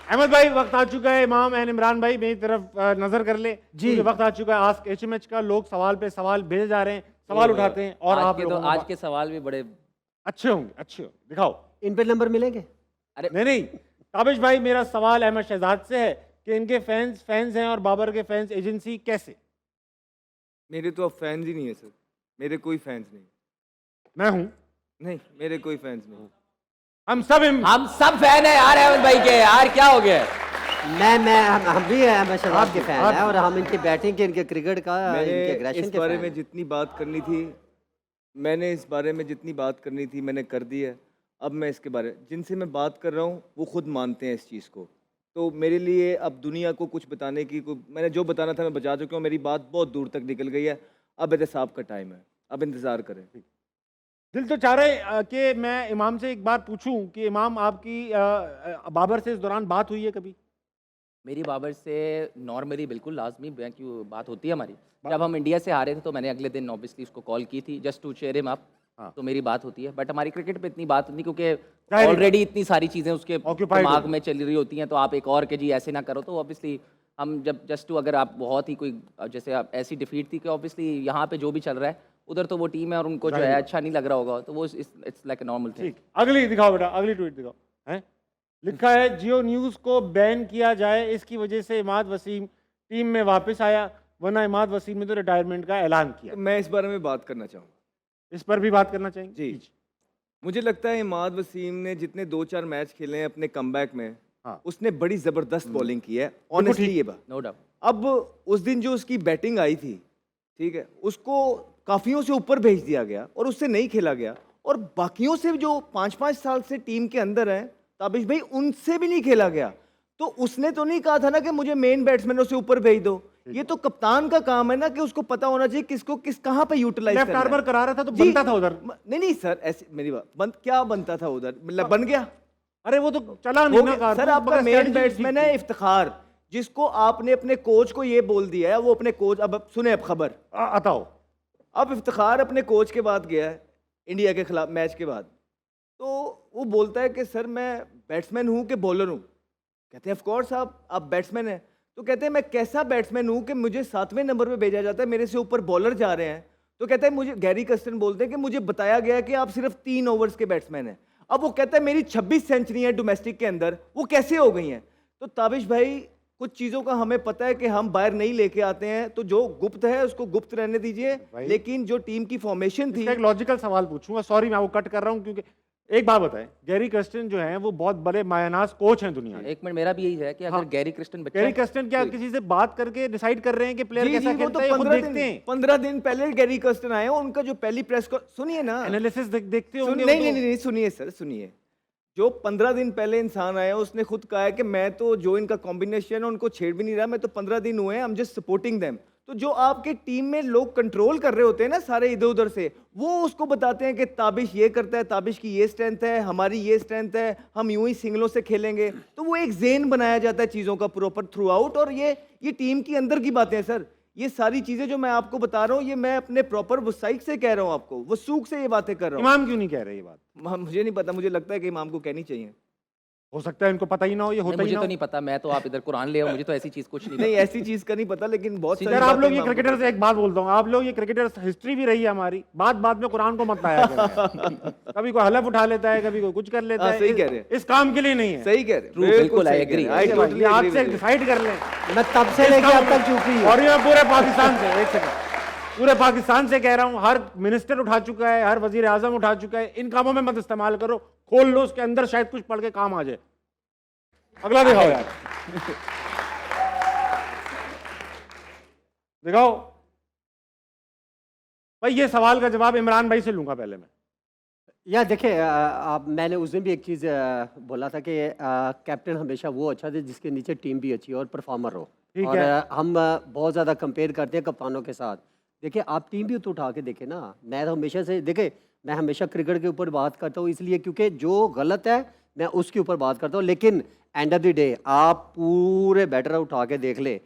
अहमद भाई, वक्त आ चुका है। इमाम एंड इमरान भाई मेरी तरफ नजर कर ले जी। वक्त आ चुका है आस्क एचएमएच का। लोग सवाल पे सवाल भेजे जा रहे हैं, सवाल उठाते हैं और आप लोगों आज को के सवाल भी बड़े अच्छे होंगे, अच्छे हो दिखाओ। इन पे नंबर मिलेंगे? अरे नहीं, ताबिश भाई, मेरा सवाल अहमद शहजाद से है कि इनके फैंस हैं और बाबर के फैंस एजेंसी कैसे? मेरे तो अब फैंस ही नहीं है सर, मेरे कोई फैंस नहीं। मैं हूं, नहीं, मेरे कोई फैंस नहीं। हम सब हम सब फैन है यार अहमद भाई के। यार क्या हो गया? हम भी अहमद शहजाद के फैन हैं और हम इनकी बैटिंग के, इनके क्रिकेट का, इनके मैंने एग्रेशन इस के बारे फैन में हैं। जितनी बात करनी थी, मैंने इस बारे में जितनी बात करनी थी मैंने कर दी है। अब मैं इसके बारे जिनसे मैं बात कर रहा हूँ वो खुद मानते हैं इस चीज़ को। तो मेरे लिए अब दुनिया को कुछ बताने की मैंने जो बताना था मैं बता चुका हूँ। मेरी बात बहुत दूर तक निकल गई है। अब एहतसाब का टाइम है, अब इंतज़ार करें। दिल तो चाह रहे कि मैं इमाम से एक बार पूछूं कि इमाम आपकी बाबर से इस दौरान बात हुई है कभी? मेरी बाबर से नॉर्मली बिल्कुल लाजमी क्यों बात होती है हमारी। जब हम इंडिया से आ रहे थे तो मैंने अगले दिन ऑब्वियसली उसको कॉल की थी just to cheer him up. हाँ। तो मेरी बात होती है, बट हमारी क्रिकेट पे इतनी बात नहीं क्योंकि जाहिर है। ऑलरेडी इतनी सारी चीज़ें उसके Occupied दिमाग हो। में चल रही होती हैं। तो आप एक और के जी ऐसे ना करो। तो ऑब्वियसली हम जब जस्ट टू अगर आप बहुत ही कोई जैसे आप ऐसी डिफीट थी कि ऑब्वियसली यहाँ पे जो भी चल रहा है उधर तो वो टीम है और उनको जो है अच्छा नहीं लग रहा होगा। तो वो it's like a normal thing. ठीक, अगली दिखाओ बेटा, अगली ट्वीट दिखाओ। हैं लिखा है जियो न्यूज को बैन किया जाए, इसकी वजह से इमाद वसीम टीम में वापस आया, वरना इमाद वसीम ने तो रिटायरमेंट का ऐलान किया। तो मैं इस बारे में बात करना चाहूँगा। इस पर भी बात करना चाहेंगे? जी। मुझे लगता है इमाद वसीम ने जितने 2-4 मैच खेले हैं अपने कमबैक में, हाँ। उसने बड़ी ज़बरदस्त बॉलिंग की है। ऑनेस्टली ये बात, नो डाउट। अब उस दिन जो उसकी बैटिंग आई थी, ठीक है, उसको काफियों से ऊपर भेज दिया गया और उससे नहीं खेला गया। और बाकियों से जो 5-5 साल से टीम के अंदर हैं ताबिश भाई, उनसे भी नहीं खेला गया। तो उसने तो नहीं कहा था ना कि मुझे मेन बैट्समैनों से ऊपर भेज दो। ये तो कप्तान का काम है ना कि उसको पता होना चाहिए किसको किस कहाँ पे यूटिलाइज लेफ्ट करना है। आर्मर करा रहा था तो जी, बनता था उधर। नहीं सर, ऐसी मेरी बात क्या बनता था उधर, मतलब बन गया। अरे वो तो चला नहीं हो ना गया। कारतूस, सर आपका मगर मेन strategy बैट्समैन ठीक है थी। इफ्तिखार, जिसको आपने अपने कोच को ये बोल दिया है। वो अपने कोच, अब सुने अब खबर, बताओ। अब इफ्तिखार अपने कोच के बाद गया है इंडिया के खिलाफ मैच के बाद। तो वो बोलता है कि सर मैं बैट्समैन हूँ कि बॉलर हूँ। कहते हैं ऑफ कोर्स आप बैट्समैन हैं। तो कहते हैं मैं कैसा बैट्समैन हूँ कि मुझे 7वें नंबर पे भेजा जाता है, मेरे से ऊपर बॉलर जा रहे हैं। तो कहता है मुझे, गैरी कर्स्टन बोलते हैं कि मुझे बताया गया कि आप सिर्फ 3 ओवर्स के बैट्समैन हैं। अब वो कहता है मेरी 26 सेंचुरी है डोमेस्टिक के अंदर, वो कैसे हो गई हैं? तो ताबिश भाई, कुछ चीज़ों का हमें पता है कि हम बाहर नहीं लेके आते हैं। तो जो गुप्त है उसको गुप्त रहने दीजिए, लेकिन जो टीम की फॉर्मेशन थी। इसका एक लॉजिकल सवाल पूछूंगा, सॉरी मैं वो कट कर रहा हूँ क्योंकि एक बात बताएं, गैरी कर्स्टन जो हैं वो बहुत बड़े मायनाज कोच हैं दुनिया में। एक मिनट, मेरा भी यही है कि अगर हाँ। गैरी क्रिस्टन बच्चा गैरी कर्स्टन क्या किसी से बात करके डिसाइड कर रहे हैं कि प्लेयर जी कैसा जी, वो खेलता तो है? ये खुद 15 देखते हैं, 15 दिन पहले गैरी कर्स्टन आए हैं। उनका जो पहली प्रेस को सुनिए ना, एनालिसिस देखते सुन, होंगे। नहीं नहीं नहीं, सुनिए सर, सुनिए। जो 15 दिन पहले इंसान आया उसने खुद कहा है कि मैं तो जो इनका कॉम्बिनेशन है उनको छेड़ भी नहीं रहा, मैं तो 15 दिन हुए हैं, I am just supporting them. तो जो आपके टीम में लोग कंट्रोल कर रहे होते हैं ना सारे इधर उधर से, वो उसको बताते हैं कि ताबिश ये करता है, ताबिश की ये स्ट्रेंथ है, हमारी ये स्ट्रेंथ है, हम यूं ही सिंगलों से खेलेंगे। तो वो एक जेन बनाया जाता है चीज़ों का प्रॉपर थ्रू आउट। और ये टीम की अंदर की बातें हैं सर। ये सारी चीज़ें जो मैं आपको बता रहा हूँ ये मैं अपने प्रॉपर वसाइक से कह रहा हूँ, आपको वसूख से ये बातें कर रहा हूँ। इमाम क्यों नहीं कह रहे ये बात? मुझे नहीं पता, मुझे लगता है कि इमाम को कहनी चाहिए। हो सकता है इनको पता ही ना हो, ये होता ही मुझे ना तो हो। नहीं पता, मैं तो आप इधर कुरान ले आओ, मुझे तो ऐसी चीज कुछ नहीं नहीं, पता। ऐसी चीज का नहीं पता, लेकिन बहुत सारी यार आप बातें लोग ये इमाम को क्रिकेटर से एक बात बोलता हूँ, आप लोग ये क्रिकेटर हिस्ट्री भी रही है हमारी, बात बात में कुरान को मत लाया करें। कभी कोई हलफ उठा लेता है, कभी कोई कुछ कर लेता हाँ, है। सही कह रहे हैं। इस काम के लिए नहीं है। सही कह रहे हैं, True, बिल्कुल, I सही कह agree. रहे हैं। I totally ये आज agree से with you. डिसाइड कर लें। मैं तब से लेके अब तक चुप ही हूँ। और ये मैं पूरे पाकिस्तान से, एक सेकंड, पूरे पाकिस्तान से कह रहा हूँ, हर मिनिस्टर उठा चुका है, हर वजीर आजम उठा चुका है, इन कामों में मत इस्तेमाल करो, खोल लो, उसके अंदर शायद कुछ पढ़ के काम आ जाए। अगला दिखाओ यार, दिखाओ भाई। ये सवाल का जवाब इमरान भाई से लूंगा पहले मैं। या देखिए, आप, मैंने उस दिन भी एक चीज़ बोला था कि कैप्टन हमेशा वो अच्छा दे जिसके नीचे टीम भी अच्छी हो और परफॉर्मर हो। ठीक और है। हम बहुत ज़्यादा कंपेयर करते हैं कप्तानों के साथ। देखिए, आप टीम भी तो उठा के देखें ना। मैं तो हमेशा से, देखिए, मैं हमेशा क्रिकेट के ऊपर बात करता हूँ इसलिए क्योंकि जो गलत है मैं उसके ऊपर बात करता हूँ। लेकिन एंड ऑफ द डे आप पूरे बैटर उठा के देख ले,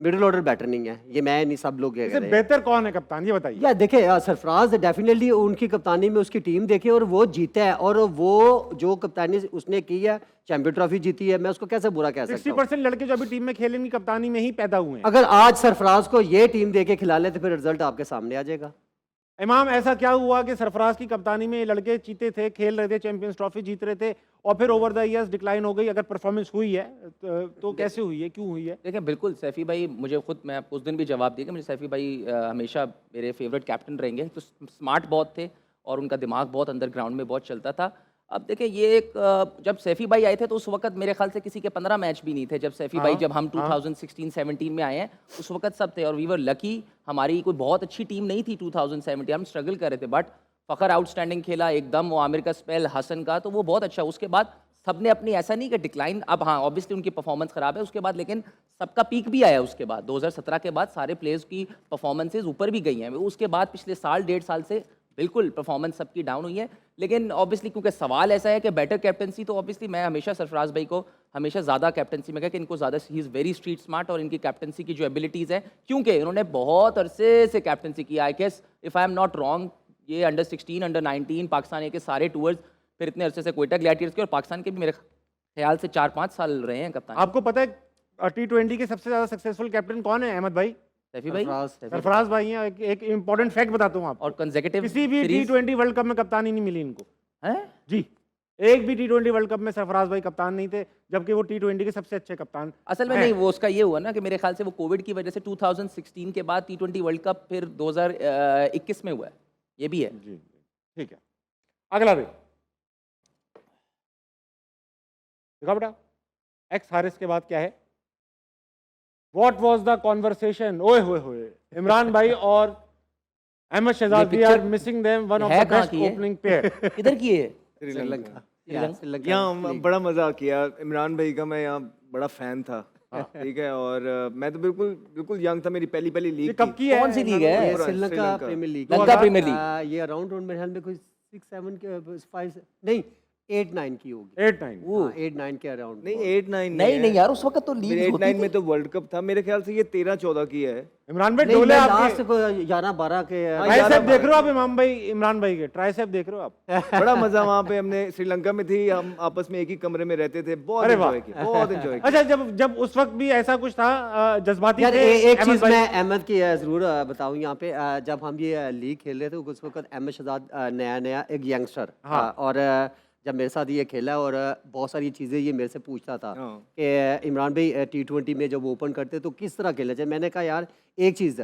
मिडिल ऑर्डर बैटर नहीं है, ये मैं नहीं, सब लोग कह इससे रहे हैं। बेहतर कौन है कप्तान, ये बताइए। या देखे सरफराज डेफिनेटली उनकी कप्तानी में उसकी टीम देखे और वो जीता है, और वो जो कप्तानी उसने की है, चैंपियन ट्रॉफी जीती है, मैं उसको कैसे बुरा कह सकता हूँ। 60% लड़के जो अभी टीम में खेले इनकी कप्तानी में ही पैदा हुए हैं। अगर आज सरफराज को ये टीम दे के खिला ले तो फिर रिजल्ट आपके सामने आ जाएगा। इमाम, ऐसा क्या हुआ कि सरफराज की कप्तानी में ये लड़के चीते थे, खेल रहे थे, चैंपियंस ट्रॉफी जीत रहे थे, और फिर ओवर द इयर्स डिक्लाइन हो गई? अगर परफॉर्मेंस हुई है तो कैसे हुई है, क्यों हुई है? देखिए बिल्कुल सैफी भाई, मुझे खुद, मैं आपको उस दिन भी जवाब दिया कि मुझे सैफी भाई हमेशा मेरे फेवरेट कैप्टन रहेंगे। तो स्मार्ट बहुत थे और उनका दिमाग बहुत अंदर ग्राउंड में बहुत चलता था। अब देखिए ये एक जब सैफी भाई आए थे तो उस वक्त मेरे ख्याल से किसी के 15 मैच भी नहीं थे। जब सैफी भाई, जब हम 2016-17 में आए हैं उस वक्त सब थे, और वी वर लकी। हमारी कोई बहुत अच्छी टीम नहीं थी 2017, हम स्ट्रगल कर रहे थे, बट फ़खर आउटस्टैंडिंग खेला एकदम, वो आमिर का स्पेल, हसन का, तो वो बहुत अच्छा। उसके बाद सबने अपनी, ऐसा नहीं कि डिक्लाइन, अब हाँ ऑब्वियसली उनकी परफॉर्मेंस ख़राब है उसके बाद, लेकिन सबका पीक भी आया उसके बाद। 2017 के बाद सारे प्लेयर्स की परफॉर्मेंसेज ऊपर भी गई हैं। उसके बाद पिछले साल 1.5 साल से बिल्कुल परफॉर्मेंस सबकी डाउन हुई है। लेकिन ऑब्वियसली क्योंकि सवाल ऐसा है कि बेटर कैप्टनसी, तो ऑब्वियसली मैं हमेशा सरफराज भाई को हमेशा ज़्यादा कैप्टनसी में कहा कि इनको ज़्यादा, he is very street smart, और इनकी कैप्टनसी की जो एबिलिटीज़ हैं, क्योंकि इन्होंने बहुत अरसे से कैप्टनसी किया। I guess if I am not wrong, ये अंडर 16, अंडर 19 पाकिस्तान के सारे टूर्स, फिर इतने अरसे से कोयटा ग्लैडिएटर्स के, और पाकिस्तान के भी मेरे ख्याल से 4-5 साल रहे हैं कप्तान। आपको पता है T20 के सबसे ज्यादा सक्सेसफुल कैप्टन कौन है? अहमद भाई, सैफी भाई, सरफराज भाई हैं। एक इंपॉर्टेंट फैक्ट बताता हूँ आपको, और कंसेक्यूटिव किसी भी T20 वर्ल्ड कप में कप्तानी नहीं मिली इनको हैं। जी। एक भी T20 वर्ल्ड कप में सरफराज भाई कप्तान नहीं थे, जबकि वो T20 के सबसे अच्छे कप्तान असल में हैं। नहीं, वो उसका ये हुआ ना कि मेरे ख्याल से वो कोविड की वजह से 2016 के बाद T20 वर्ल्ड कप फिर 2021 में हुआ है, ये भी है। जी ठीक है। अगला देख, देखा बेटा, एक्स हारिस के बाद क्या है? What was the conversation? ओए होए होए, इमरान भाई और Ahmad Shahzad, we are missing them, one of है the कहाँ best की है? opening pair. किधर की है? श्रीलंका श्रीलंका। यहाँ बड़ा मजा किया इमरान भाई का, मैं यहाँ बड़ा फैन था। ठीक है, और मैं तो बिल्कुल बिल्कुल यंग था, मेरी पहली पहली ये लीग कब की है? कौन सी लीग है? ये पूरा Sri Lanka Sri Lanka. Premier league, Lanka premier league. ये अराउंड मेरे ख्याल में कोई 6-7 के 5 नहीं 8-9 की होगी। 8-9 8-9 के अराउंड। नहीं 8-9 नहीं नहीं यार, उस वक्त तो लीग 8-9 में तो वर्ल्ड कप था मेरे ख्याल से, ये 13-14 की है। इमरान भाई नहीं, डोले मैं आपके लास्ट को 11-12 के ट्राइसेप देख रहे हो आप? इमाम भाई, इमरान भाई के ट्राइसेप देख रहे हो आप? बड़ा मजा वहाँ पे, हमने श्रीलंका में थी, हम आपस में एक ही कमरे में रहते थे, बहुत अरे वाह। एंजॉय किया, बहुत एंजॉय किया। अच्छा, जब उस वक्त भी ऐसा कुछ था, जज्बाती यार थे एक अहमद चीज भाई? मैं अहमद की जरूर बताऊं यहाँ पे, जब हम ये लीग खेल रहे थे उस वक्त अहमद शहजाद नया एक यंगस्टर, और जब मेरे साथ ये खेला और बहुत सारी चीज़ें ये मेरे से पूछता था हाँ। कि इमरान भाई T20 में जब ओपन करते तो किस तरह खेला जाए। मैंने कहा यार एक चीज़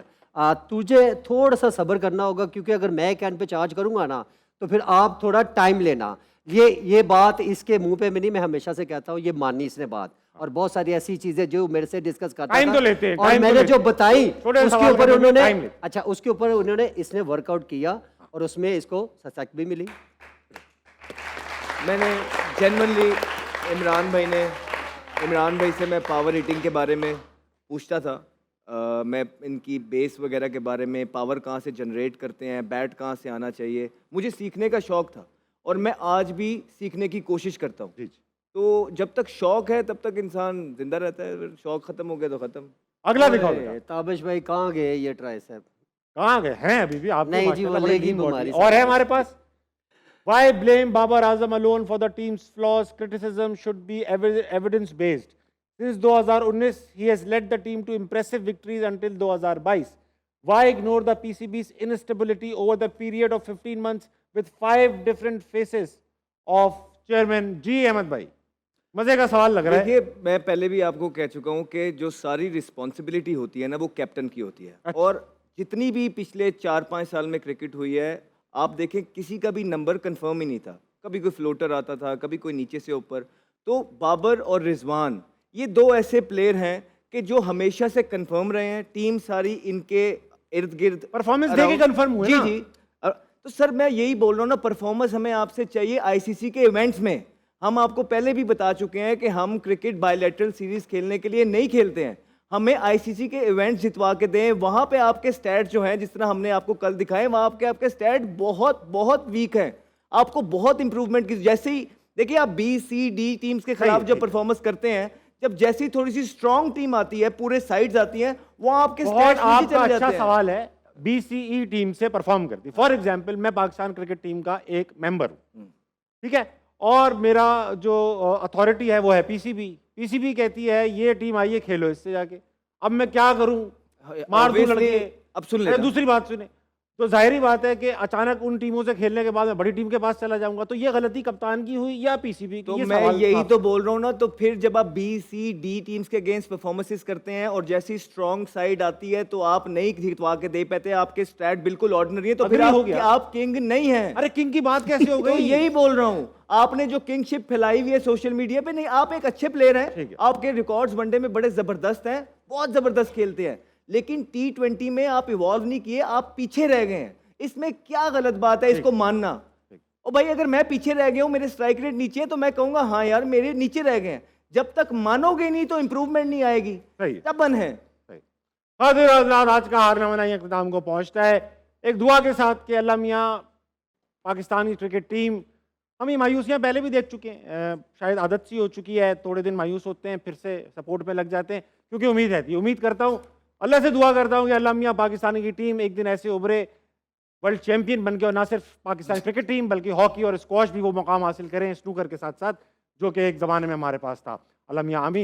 तुझे थोड़ा सा सब्र करना होगा, क्योंकि अगर मैं कैन पे चार्ज करूँगा ना तो फिर आप थोड़ा टाइम लेना। ये बात इसके मुंह पे में नहीं, मैं हमेशा से कहता हूँ, ये मानी इसने बात, और बहुत सारी ऐसी चीज़ें जो मेरे से डिस्कस करता टाइम था तो लेते हैं, और टाइम तो मैंने लेते जो हैं। बताई छोटे उसके सवाल ऊपर करने में उन्होंने टाइम लेते हैं। अच्छा उसके ऊपर उन्होंने इसने वर्कआउट किया और उसमें इसको सक्सेस भी मिली। मैंने जेन्युइनली इमरान भाई से मैं पावर हिटिंग के बारे में पूछता था, मैं इनकी बेस वगैरह के बारे में, पावर कहाँ से जनरेट करते हैं, बैट कहाँ से आना चाहिए, मुझे सीखने का शौक़ था और मैं आज भी सीखने की कोशिश करता हूँ। तो जब तक शौक़ है तब तक इंसान जिंदा रहता है, फिर शौक़ ख़त्म हो गया तो ख़त्म। अगला दिखाओ अरे, बेटा। ताबिश भाई कहाँ गए ये ट्राइसेप? कहाँ गए हैं? अभी भी आप नहीं जी, वो लेगी बीमारी से। और है हमारे पास। Why blame Babar Azam alone for the team's flaws? Criticism should be evidence based. Since 2019, he has led the team to impressive victories until 2022. Why ignore the PCB's instability over the period of 15 months with 5 different faces of chairman? जी अहमद भाई, मजे का सवाल लग रहा है। देखिए, मैं पहले भी आपको कह चुका हूँ कि जो सारी रिस्पॉन्सिबिलिटी होती है ना, वो कैप्टन की होती है। और जितनी भी पिछले 4-5 साल में क्रिकेट हुई है, आप देखें किसी का भी नंबर कंफर्म ही नहीं था, कभी कोई फ्लोटर आता था, कभी कोई नीचे से ऊपर। तो बाबर और रिजवान ये दो ऐसे प्लेयर हैं कि जो हमेशा से कंफर्म रहे हैं, टीम सारी इनके इर्द गिर्द परफॉर्मेंस देके कंफर्म हुए जी ना। जी। तो सर मैं यही बोल रहा हूँ ना, परफॉर्मेंस हमें आपसे चाहिए आईसीसी के इवेंट्स में। हम आपको पहले भी बता चुके हैं कि हम क्रिकेट बायलैटरल सीरीज खेलने के लिए नहीं खेलते हैं, हमें आईसीसी के इवेंट्स जितवा के दें। वहाँ पे आपके स्टैट जो हैं, जिस तरह हमने आपको कल दिखाए, वहाँ आपके स्टैट बहुत बहुत वीक हैं, आपको बहुत इंप्रूवमेंट की। जैसे ही देखिए आप B, C, D टीम्स के खिलाफ जब परफॉर्मेंस करते हैं, जब जैसी थोड़ी सी स्ट्रांग टीम आती है, पूरे साइड्स आती हैं, वहां आपके बहुत stats नीचे आपका चले अच्छा जाते हैं। सवाल है। बीसीई टीम से परफॉर्म करती, फॉर एग्जांपल मैं पाकिस्तान क्रिकेट टीम का एक मेंबर हूं, ठीक है, और मेरा जो अथॉरिटी है वो है पीसीबी। पीसीबी कहती है ये टीम आई है, खेलो इससे जाके। अब मैं क्या करूं, मार दूं Obviously, लड़के। अब सुन अरे लेना। दूसरी बात सुने, तो जाहिर ही बात है कि अचानक उन टीमों से खेलने के बाद मैं बड़ी टीम के पास चला जाऊंगा, तो ये गलती कप्तान की हुई या पीसीबी की? तो ये मैं सवाल यही आप- तो बोल रहा हूँ ना, तो फिर जब आप बी सी डी टीम्स के अगेंस्ट परफॉर्मेंसेस करते हैं और जैसी स्ट्रांग साइड आती है तो आप नहीं जितवा के दे पाते, आपके स्टैट बिल्कुल ऑर्डिनरी है, तो फिर Agree हो आप, गया। आप किंग नहीं हैं। अरे किंग की बात कैसे हो तो गई? यही बोल रहा हूँ, आपने जो किंगशिप फैलाई हुई है सोशल मीडिया पे, नहीं, आप एक अच्छे प्लेयर ठीक हैं, है। आपके रिकॉर्ड्स वनडे में बड़े जबरदस्त हैं, बहुत जबरदस्त खेलते हैं, लेकिन T20 में आप इवॉल्व नहीं किए, आप पीछे रह गए हैं। इसमें क्या गलत बात है इसको मानना? और भाई अगर मैं पीछे रह गया हूं, मेरे स्ट्राइक रेट नीचे है, तो मैं कहूंगा हाँ यार मेरे नीचे रह गए हैं। जब तक मानोगे नहीं तो इंप्रूवमेंट नहीं आएगी। सही है। तबन है। हाजिर हज़रात, आज का हारना मना इख्तिताम को पहुंचता है एक दुआ के साथ कि अल्लाह मियाँ पाकिस्तानी क्रिकेट टीम, हम ये मायूसियाँ पहले भी देख चुके हैं, शायद आदत सी हो चुकी है, थोड़े दिन मायूस होते हैं फिर से सपोर्ट पे लग जाते हैं, क्योंकि उम्मीद रहती है। उम्मीद करता हूँ, अल्लाह से दुआ करता हूँ कि अल्लाह मियाँ पाकिस्तानी की टीम एक दिन ऐसे उभरे वर्ल्ड चैंपियन बन के, और ना सिर्फ पाकिस्तानी क्रिकेट टीम बल्कि हॉकी और स्क्वॉश भी वो मुकाम हासिल करें स्नूकर के साथ साथ, जो कि एक ज़माने में हमारे पास था। अल्लाह मियाँ आमीन।